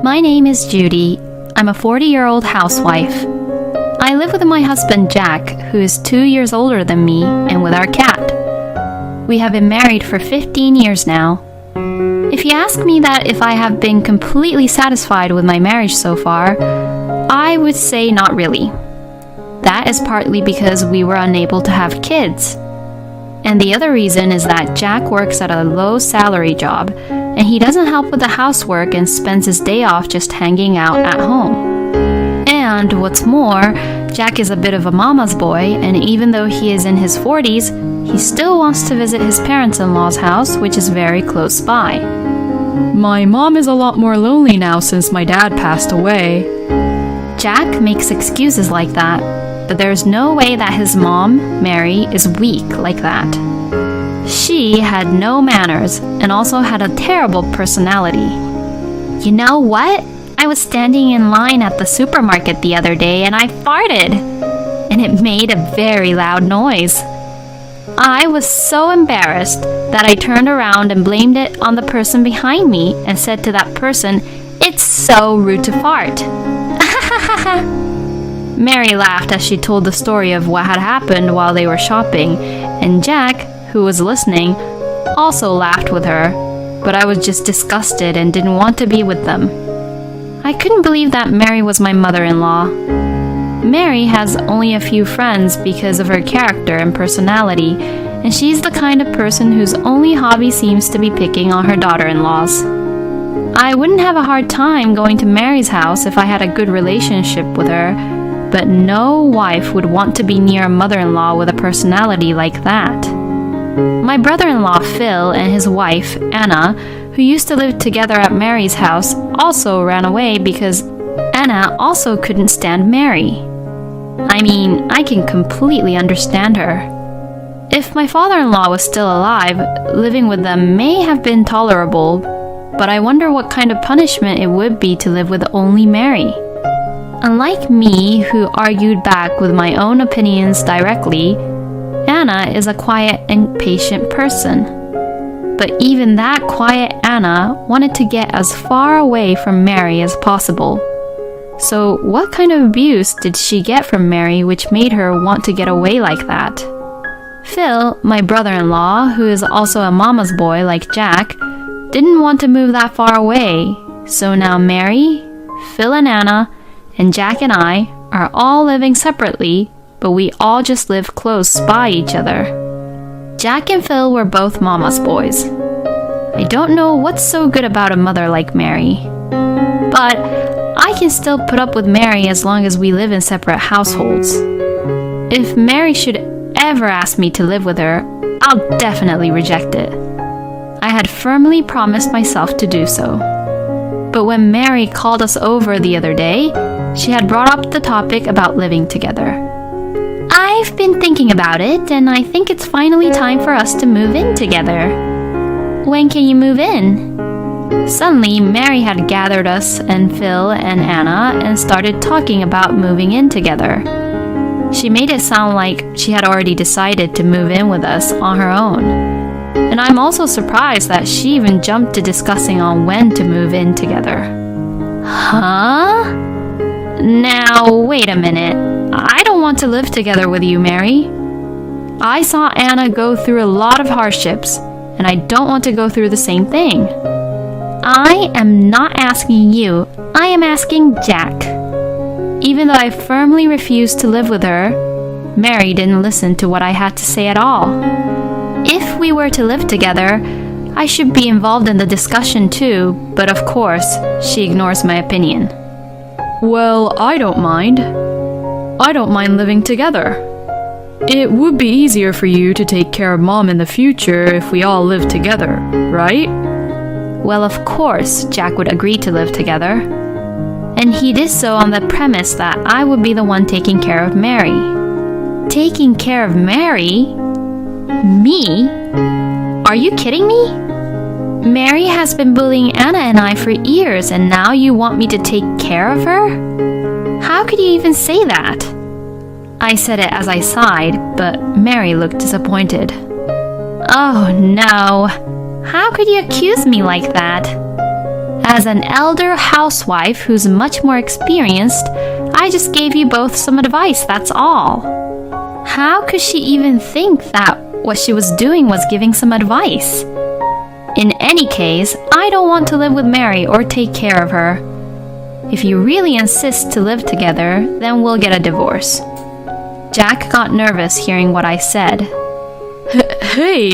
My name is Judy. I'm a 40-year-old housewife. I live with my husband Jack, who is 2 years older than me, and with our cat. We have been married for 15 years now. If you ask me that if I have been completely satisfied with my marriage so far, I would say not really. That is partly because we were unable to have kids. And the other reason is that Jack works at a low-salary job, and he doesn't help with the housework and spends his day off just hanging out at home. And what's more, Jack is a bit of a mama's boy, and even though he is in his 40s, he still wants to visit his parents-in-law's house, which is very close by. My mom is a lot more lonely now since my dad passed away. Jack makes excuses like that, but there's no way that his mom, Mary, is weak like that. She had no manners and also had a terrible personality. You know what? I was standing in line at the supermarket the other day and I farted, and it made a very loud noise. I was so embarrassed that I turned around and blamed it on the person behind me and said to that person, "It's so rude to fart." Mary laughed as she told the story of what had happened while they were shopping, and Jack, who was listening, also laughed with her, but I was just disgusted and didn't want to be with them. I couldn't believe that Mary was my mother-in-law. Mary has only a few friends because of her character and personality, and she's the kind of person whose only hobby seems to be picking on her daughter-in-laws. I wouldn't have a hard time going to Mary's house if I had a good relationship with her, but no wife would want to be near a mother-in-law with a personality like that. My brother-in-law Phil and his wife, Anna, who used to live together at Mary's house, also ran away because Anna also couldn't stand Mary. I mean, I can completely understand her. If my father-in-law was still alive, living with them may have been tolerable, but I wonder what kind of punishment it would be to live with only Mary. Unlike me, who argued back with my own opinions directly, Anna is a quiet and patient person. But even that quiet Anna wanted to get as far away from Mary as possible. So what kind of abuse did she get from Mary which made her want to get away like that? Phil, my brother-in-law, who is also a mama's boy like Jack, didn't want to move that far away. So now Mary, Phil and Anna, and Jack and I are all living separately, but we all just live close by each other. Jack and Phil were both mama's boys. I don't know what's so good about a mother like Mary. But I can still put up with Mary as long as we live in separate households. If Mary should ever ask me to live with her, I'll definitely reject it. I had firmly promised myself to do so. But when Mary called us over the other day, she had brought up the topic about living together. I've been thinking about it, and I think it's finally time for us to move in together. When can you move in? Suddenly, Mary had gathered us and Phil and Anna and started talking about moving in together. She made it sound like she had already decided to move in with us on her own. And I'm also surprised that she even jumped to discussing on when to move in together. Huh? Now, wait a minute. I don't want to live together with you, Mary. I saw Anna go through a lot of hardships, and I don't want to go through the same thing. I am not asking you, I am asking Jack. Even though I firmly refused to live with her, Mary didn't listen to what I had to say at all. If we were to live together, I should be involved in the discussion too, but of course, she ignores my opinion. Well, I don't mind. I don't mind living together. It would be easier for you to take care of Mom in the future if we all lived together, right? Well, of course, Jack would agree to live together. And he did so on the premise that I would be the one taking care of Mary. Taking care of Mary? Me? Are you kidding me? Mary has been bullying Anna and I for years, and now you want me to take care of her? How could you even say that? I said it as I sighed, but Mary looked disappointed. Oh no, how could you accuse me like that? As an elder housewife who's much more experienced, I just gave you both some advice, that's all. How could she even think that what she was doing was giving some advice? In any case, I don't want to live with Mary or take care of her. If you really insist to live together, then we'll get a divorce. Jack got nervous hearing what I said. Hey,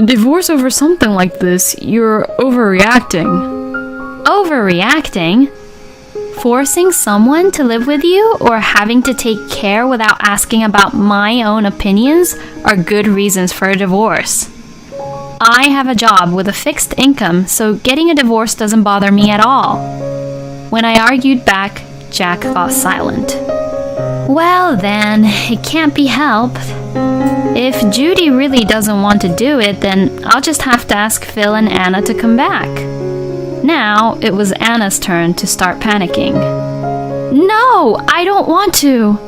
divorce over something like this, you're overreacting. Overreacting? Forcing someone to live with you or having to take care without asking about my own opinions are good reasons for a divorce. I have a job with a fixed income, so getting a divorce doesn't bother me at all. When I argued back, Jack got silent. Well then, it can't be helped. If Judy really doesn't want to do it, then I'll just have to ask Phil and Anna to come back. Now, it was Anna's turn to start panicking. No, I don't want to.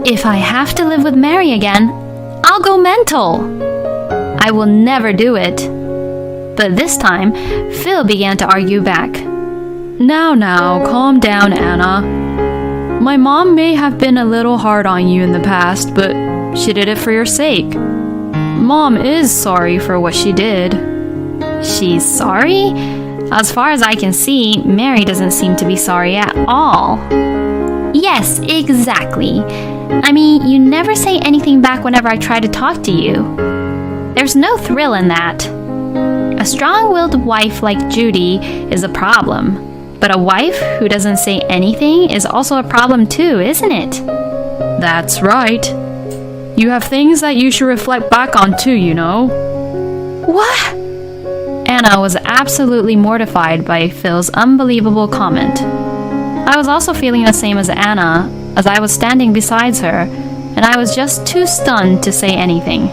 If I have to live with Mary again, I'll go mental. I will never do it. But this time, Phil began to argue back. Now, calm down, Anna. My mom may have been a little hard on you in the past, but she did it for your sake. Mom is sorry for what she did. She's sorry? As far as I can see, Mary doesn't seem to be sorry at all. Yes, exactly. I mean, you never say anything back whenever I try to talk to you. There's no thrill in that. A strong-willed wife like Judy is a problem, but a wife who doesn't say anything is also a problem too, isn't it? That's right. You have things that you should reflect back on too, you know. What? Anna was absolutely mortified by Phil's unbelievable comment. I was also feeling the same as Anna, as I was standing beside her, and I was just too stunned to say anything.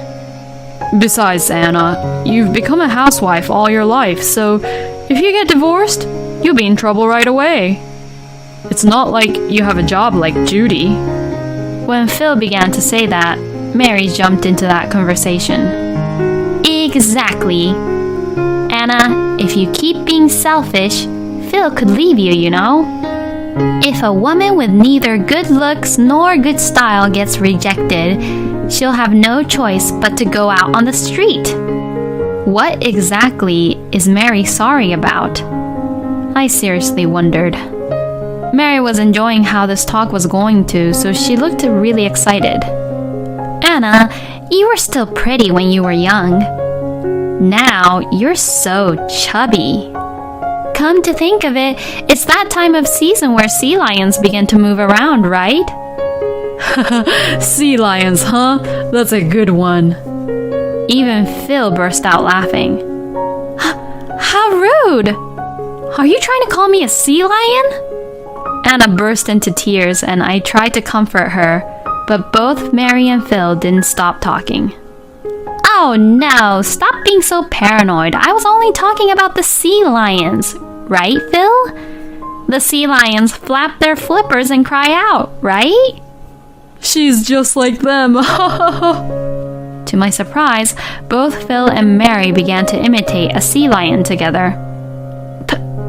Besides, Anna, you've become a housewife all your life, so if you get divorced, you'll be in trouble right away. It's not like you have a job like Judy. When Phil began to say that, Mary jumped into that conversation. Exactly. Anna, if you keep being selfish, Phil could leave you, you know? If a woman with neither good looks nor good style gets rejected, she'll have no choice but to go out on the street. What exactly is Mary sorry about? I seriously wondered. Mary was enjoying how this talk was going to, so she looked really excited. Anna, you were still pretty when you were young. Now, you're so chubby. Come to think of it, it's that time of season where sea lions begin to move around, right? Sea lions, huh? That's a good one. Even Phil burst out laughing. How rude! Are you trying to call me a sea lion? Anna burst into tears and I tried to comfort her, but both Mary and Phil didn't stop talking. Oh no, stop being so paranoid. I was only talking about the sea lions. Right, Phil? The sea lions flap their flippers and cry out, right? She's just like them. To my surprise, both Phil and Mary began to imitate a sea lion together.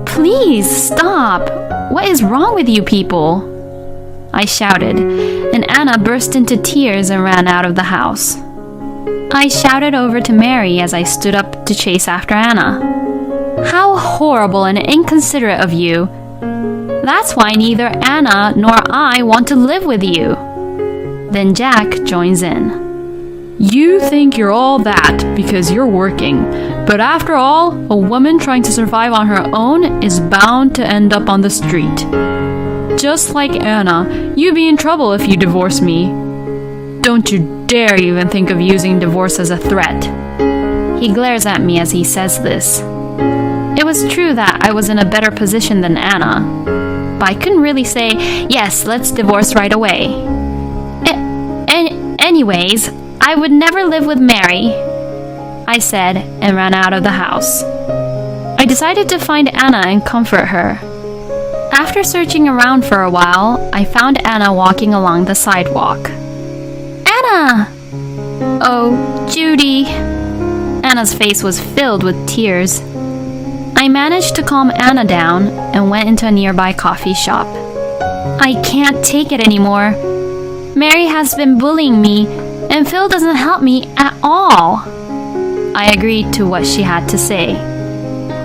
Please stop. What is wrong with you people? I shouted, and Anna burst into tears and ran out of the house. I shouted over to Mary as I stood up to chase after Anna. How horrible and inconsiderate of you. That's why neither Anna nor I want to live with you. Then Jack joins in. You think you're all that because you're working, but after all, a woman trying to survive on her own is bound to end up on the street. Just like Anna, you'd be in trouble if you divorce me. Don't you dare even think of using divorce as a threat. He glares at me as he says this. It was true that I was in a better position than Anna, but I couldn't really say, yes, let's divorce right away. Anyways, I would never live with Mary, I said and ran out of the house. I decided to find Anna and comfort her. After searching around for a while, I found Anna walking along the sidewalk. Anna! Oh, Judy. Anna's face was filled with tears. I managed to calm Anna down and went into a nearby coffee shop. I can't take it anymore. Mary has been bullying me, and Phil doesn't help me at all. I agreed to what she had to say.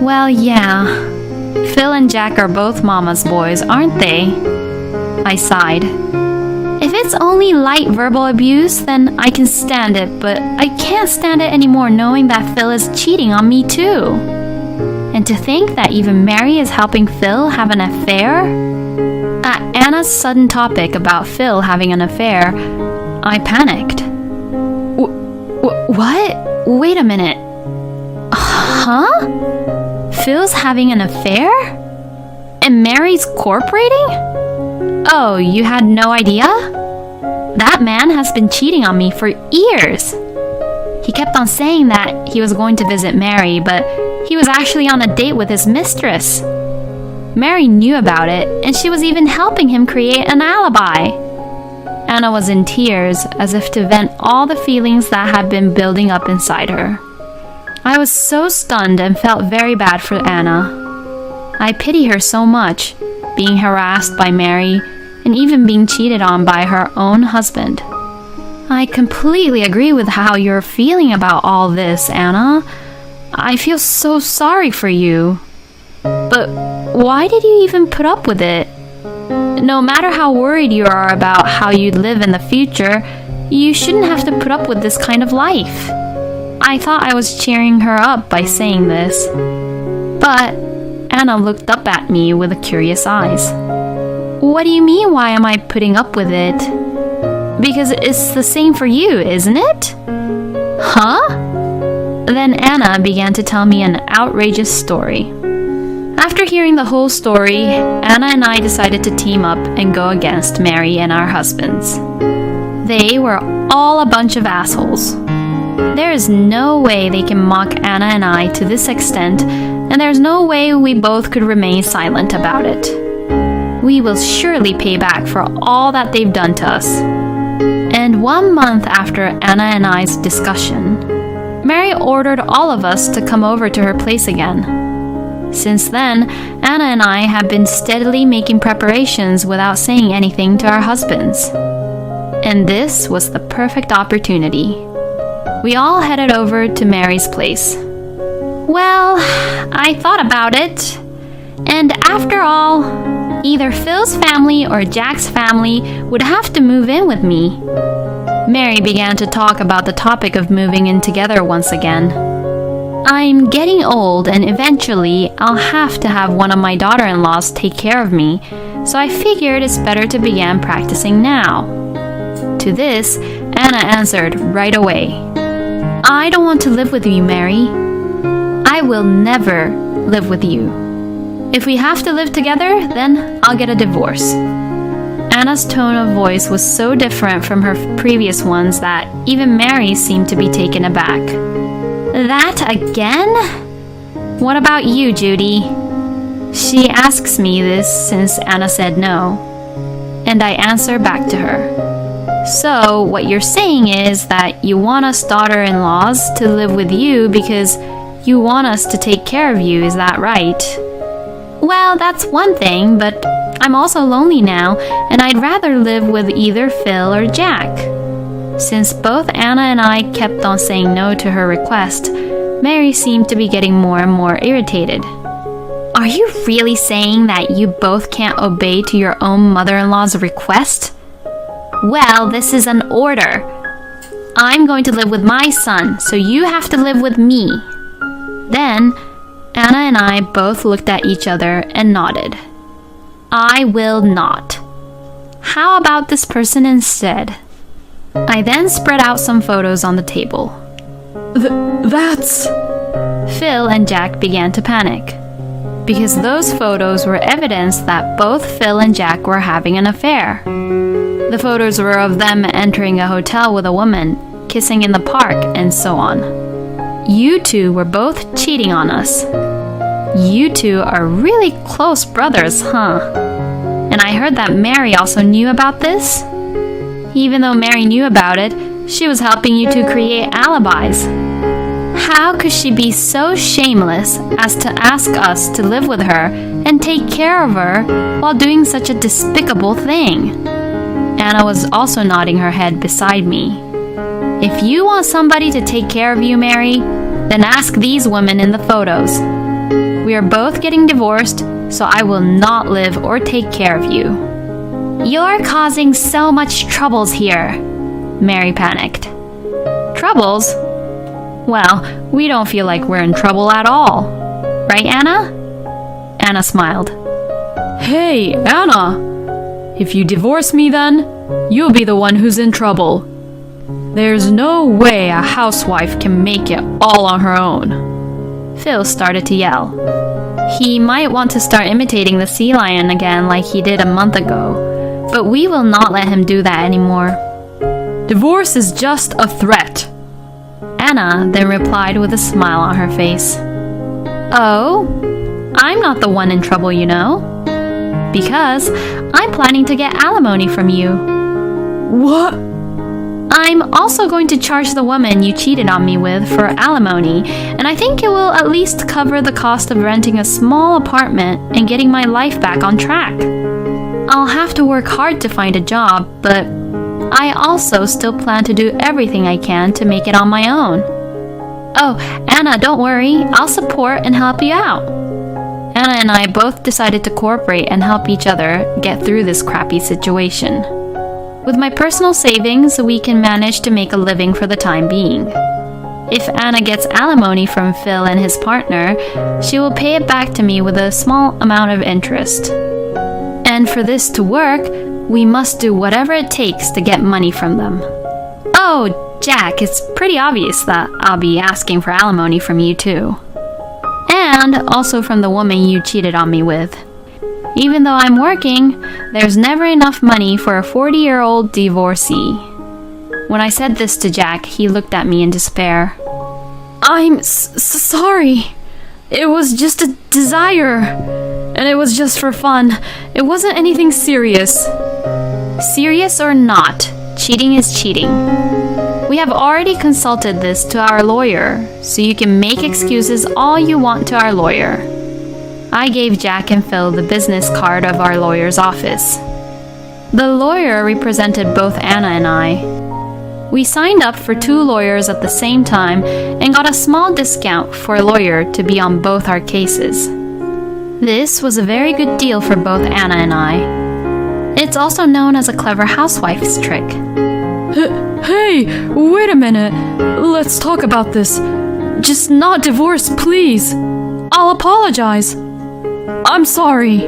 Well, yeah. Phil and Jack are both Mama's boys, aren't they? I sighed. If it's only light verbal abuse, then I can stand it, but I can't stand it anymore knowing that Phil is cheating on me too. And to think that even Mary is helping Phil have an affair? At Anna's sudden topic about Phil having an affair, I panicked. What? Wait a minute. Huh? Phil's having an affair? And Mary's cooperating? Oh, you had no idea? That man has been cheating on me for years. He kept on saying that he was going to visit Mary, but he was actually on a date with his mistress. Mary knew about it, and she was even helping him create an alibi. Anna was in tears, as if to vent all the feelings that had been building up inside her. I was so stunned and felt very bad for Anna. I pity her so much, being harassed by Mary and even being cheated on by her own husband. I completely agree with how you're feeling about all this, Anna. I feel so sorry for you. But why did you even put up with it? No matter how worried you are about how you'd live in the future, you shouldn't have to put up with this kind of life. I thought I was cheering her up by saying this. But Anna looked up at me with curious eyes. What do you mean, why am I putting up with it? Because it's the same for you, isn't it? Huh? Then Anna began to tell me an outrageous story. After hearing the whole story, Anna and I decided to team up and go against Mary and our husbands. They were all a bunch of assholes. There is no way they can mock Anna and I to this extent, and there's no way we both could remain silent about it. We will surely pay back for all that they've done to us. And 1 month after Anna and I's discussion, Mary ordered all of us to come over to her place again. Since then, Anna and I have been steadily making preparations without saying anything to our husbands. And this was the perfect opportunity. We all headed over to Mary's place. Well, I thought about it. And after all, either Phil's family or Jack's family would have to move in with me. Mary began to talk about the topic of moving in together once again. I'm getting old, and eventually I'll have to have one of my daughter-in-laws take care of me, so I figured it's better to begin practicing now. To this, Anna answered right away. I don't want to live with you, Mary. I will never live with you. If we have to live together, then I'll get a divorce. Anna's tone of voice was so different from her previous ones that even Mary seemed to be taken aback. That again? What about you, Judy? She asks me this since Anna said no, and I answer back to her. So, what you're saying is that you want us daughter-in-laws to live with you because you want us to take care of you, is that right? Well, that's one thing, but I'm also lonely now, and I'd rather live with either Phil or Jack. Since both Anna and I kept on saying no to her request, Mary seemed to be getting more and more irritated. Are you really saying that you both can't obey to your own mother-in-law's request? Well, this is an order. I'm going to live with my son, so you have to live with me. Then, Anna and I both looked at each other and nodded. I will not. How about this person instead? I then spread out some photos on the table. That's... Phil and Jack began to panic, because those photos were evidence that both Phil and Jack were having an affair. The photos were of them entering a hotel with a woman, kissing in the park, and so on. You two were both cheating on us. You two are really close brothers, huh? And I heard that Mary also knew about this? Even though Mary knew about it, she was helping you to create alibis. How could she be so shameless as to ask us to live with her and take care of her while doing such a despicable thing? Anna was also nodding her head beside me. If you want somebody to take care of you, Mary, then ask these women in the photos. We are both getting divorced, so I will not live or take care of you. You're causing so much troubles here, Mary panicked. Troubles? Well, we don't feel like we're in trouble at all. Right, Anna? Anna smiled. Hey, Anna! If you divorce me then, you'll be the one who's in trouble. There's no way a housewife can make it all on her own. Phil started to yell. He might want to start imitating the sea lion again like he did a month ago, but we will not let him do that anymore. Divorce is just a threat. Anna then replied with a smile on her face. Oh, I'm not the one in trouble, you know. Because I'm planning to get alimony from you. What? I'm also going to charge the woman you cheated on me with for alimony, and I think it will at least cover the cost of renting a small apartment and getting my life back on track. I'll have to work hard to find a job, but I also still plan to do everything I can to make it on my own. Oh, Anna, don't worry. I'll support and help you out. Anna and I both decided to cooperate and help each other get through this crappy situation. With my personal savings, we can manage to make a living for the time being. If Anna gets alimony from Phil and his partner, she will pay it back to me with a small amount of interest. And for this to work, we must do whatever it takes to get money from them. Oh, Jack, it's pretty obvious that I'll be asking for alimony from you too. And also from the woman you cheated on me with. Even though I'm working, there's never enough money for a 40-year-old divorcee. When I said this to Jack, he looked at me in despair. I'm sorry. It was just a desire. And it was just for fun. It wasn't anything serious. Serious or not, cheating is cheating. We have already consulted this to our lawyer, so you can make excuses all you want to our lawyer. I gave Jack and Phil the business card of our lawyer's office. The lawyer represented both Anna and I. We signed up for 2 lawyers at the same time and got a small discount for a lawyer to be on both our cases. This was a very good deal for both Anna and I. It's also known as a clever housewife's trick. Hey, wait a minute. Let's talk about this. Just not divorce, please. I'll apologize. I'm sorry.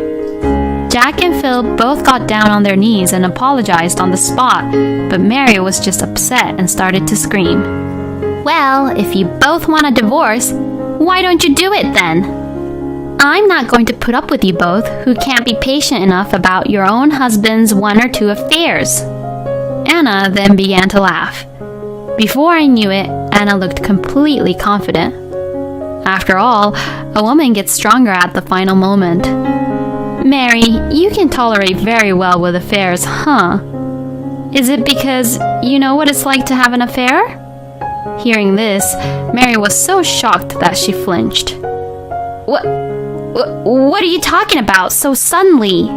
Jack and Phil both got down on their knees and apologized on the spot, but Mary was just upset and started to scream. Well, if you both want a divorce, why don't you do it then? I'm not going to put up with you both who can't be patient enough about your own husband's 1 or 2 affairs. Anna then began to laugh. Before I knew it, Anna looked completely confident. After all, a woman gets stronger at the final moment. Mary, you can tolerate very well with affairs, huh? Is it because you know what it's like to have an affair? Hearing this, Mary was so shocked that she flinched. What are you talking about so suddenly?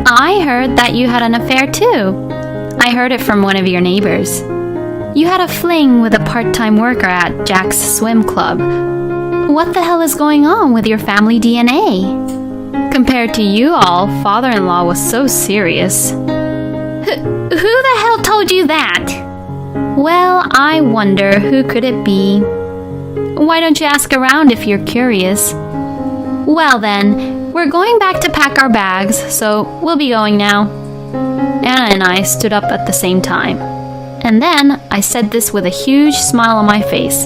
I heard that you had an affair too. I heard it from one of your neighbors. You had a fling with a part-time worker at Jack's swim club. What the hell is going on with your family DNA? Compared to you all, father-in-law was so serious. Who the hell told you that? Well, I wonder who could it be? Why don't you ask around if you're curious? Well then, we're going back to pack our bags, so we'll be going now. Anna and I stood up at the same time. And then I said this with a huge smile on my face.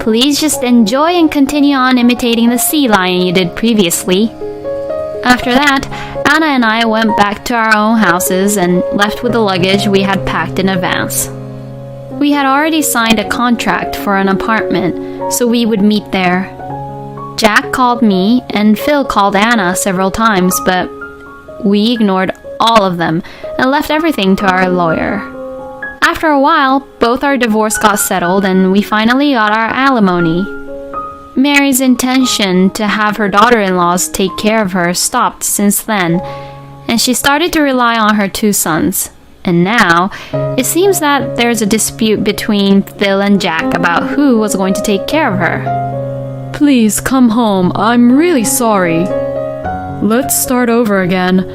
Please just enjoy and continue on imitating the sea lion you did previously. After that, Anna and I went back to our own houses and left with the luggage we had packed in advance. We had already signed a contract for an apartment, so we would meet there. Jack called me and Phil called Anna several times, but we ignored all of them and left everything to our lawyer. after a while, both our divorce got settled and we finally got our alimony. Mary's intention to have her daughter-in-laws take care of her stopped since then, and she started to rely on her 2 sons. And now, it seems that there's a dispute between Phil and Jack about who was going to take care of her. Please come home. I'm really sorry. Let's start over again.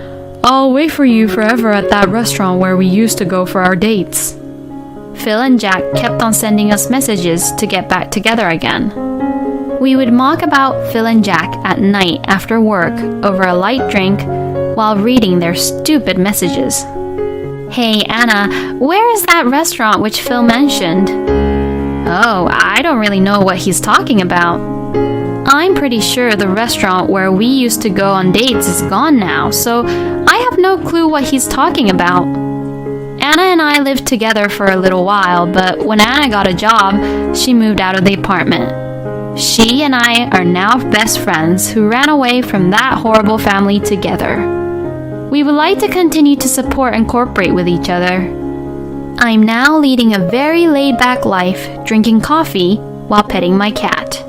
I'll wait for you forever at that restaurant where we used to go for our dates. Phil and Jack kept on sending us messages to get back together again. We would mock about Phil and Jack at night after work over a light drink while reading their stupid messages. Hey, Anna, where is that restaurant which Phil mentioned? Oh, I don't really know what he's talking about. I'm pretty sure the restaurant where we used to go on dates is gone now, so I have no clue what he's talking about. Anna and I lived together for a little while, but when Anna got a job, she moved out of the apartment. She and I are now best friends who ran away from that horrible family together. We would like to continue to support and cooperate with each other. I'm now leading a very laid-back life, drinking coffee while petting my cat.